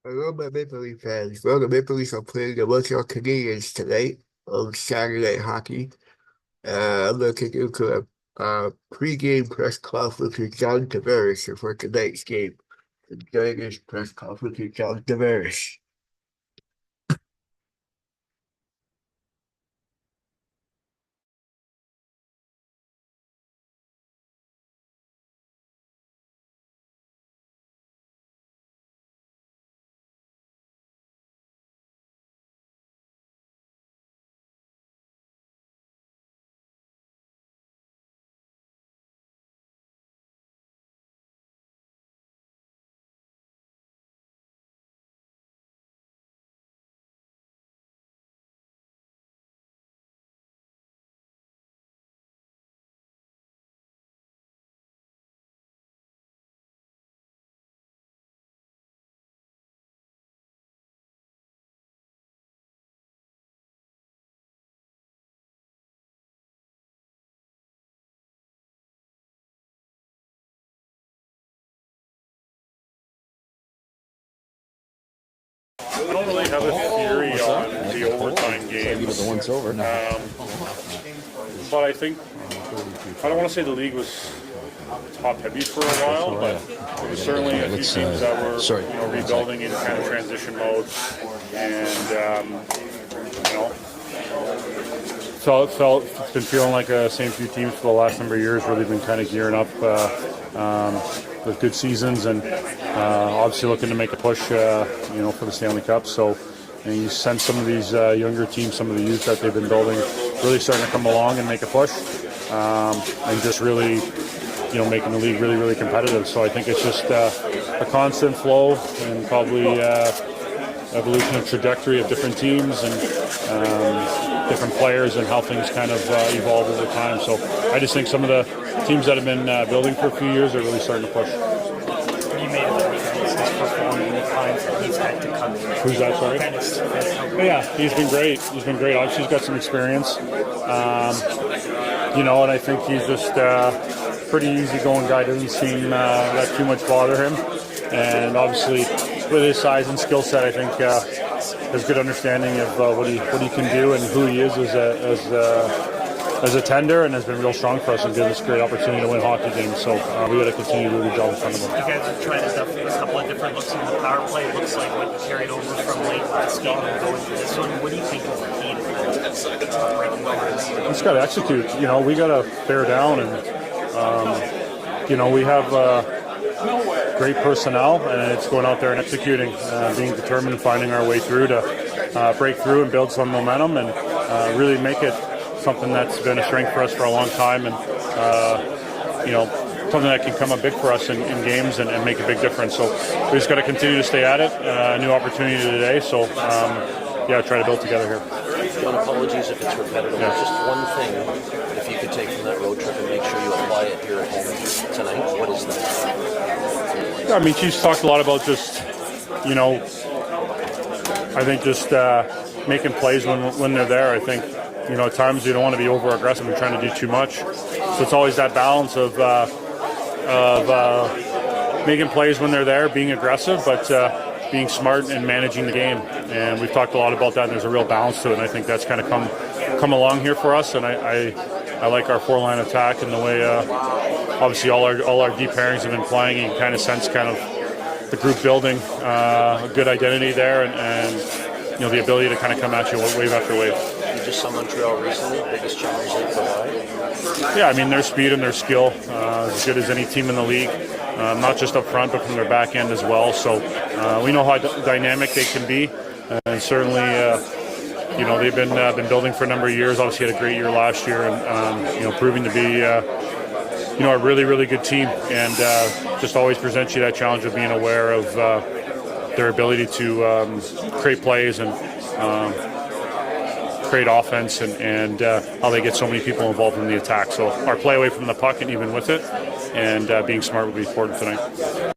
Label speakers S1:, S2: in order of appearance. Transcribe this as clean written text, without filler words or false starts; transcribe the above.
S1: Hello, my Maple Leaf fans. Well, the Maple Leafs are playing the Montreal Canadiens tonight on Saturday Night Hockey. I'm going to take you to a pre-game press conference with John Tavares before tonight's game. Enjoy this press conference with John Tavares.
S2: I don't really have a theory on the overtime games.
S3: The one's over.
S2: But I think, I don't want to say the league was top heavy for a while, but there was certainly a few teams that were rebuilding in kind of transition mode. And, it's been feeling like the same few teams for the last number of years, really been kind of gearing up with good seasons and obviously looking to make a push, for the Stanley Cup. So you sense some of these younger teams, some of the youth that they've been building, really starting to come along and make a push, and just really, making the league really, really competitive. So I think it's just a constant flow and probably evolution of trajectory of different teams and different players and how things kind of evolve over time. So I just think some of the teams that have been building for a few years are really starting to push.
S4: You made a difference his performing the times that he's had to come in.
S2: Who's that, sorry? Yeah, he's been great. Obviously, he's got some experience. And I think he's just pretty easygoing guy. Doesn't seem that too much bother him. And obviously, with his size and skill set, I think has good understanding of what he can do and who he is as a tender, and has been real strong for us and given us a great opportunity to win hockey games. So we got to continue to do the job in front of him.
S4: You guys are trying a couple of different looks in the power play. It looks like what you carried over from late last game and going to this one. What do you think is the key to breaking well?
S2: We just got to execute. We got to bear down, and we have great personnel, and it's going out there and executing, being determined, finding our way through to break through and build some momentum and really make it something that's been a strength for us for a long time, and something that can come up big for us in games and make a big difference. So we just got to continue to stay at it. New opportunity today, so try to build together here.
S3: John, apologies if it's repetitive.
S2: Yeah.
S3: Just one thing, if you could take from that road trip and make sure you apply it here at home tonight, what is that?
S2: Yeah, she's talked a lot about just, I think just making plays when they're there. I think, at times you don't want to be over aggressive and trying to do too much. So it's always that balance of making plays when they're there, being aggressive, but being smart and managing the game. And we've talked a lot about that, and there's a real balance to it. And I think that's kind of come along here for us. And I like our four-line attack and the way, obviously, all our deep pairings have been playing. You can kind of sense kind of the group building, a good identity there, and the ability to kind of come at you wave after wave.
S3: You just saw Montreal recently, biggest challenge they provide.
S2: Yeah, their speed and their skill, as good as any team in the league, not just up front, but from their back end as well. So we know how dynamic they can be, and certainly, they've been building for a number of years. Obviously, had a great year last year, and proving to be a really, really good team, and just always presents you that challenge of being aware of their ability to create plays and create offense, and how they get so many people involved in the attack. So our play away from the puck and even with it, and being smart will be important tonight.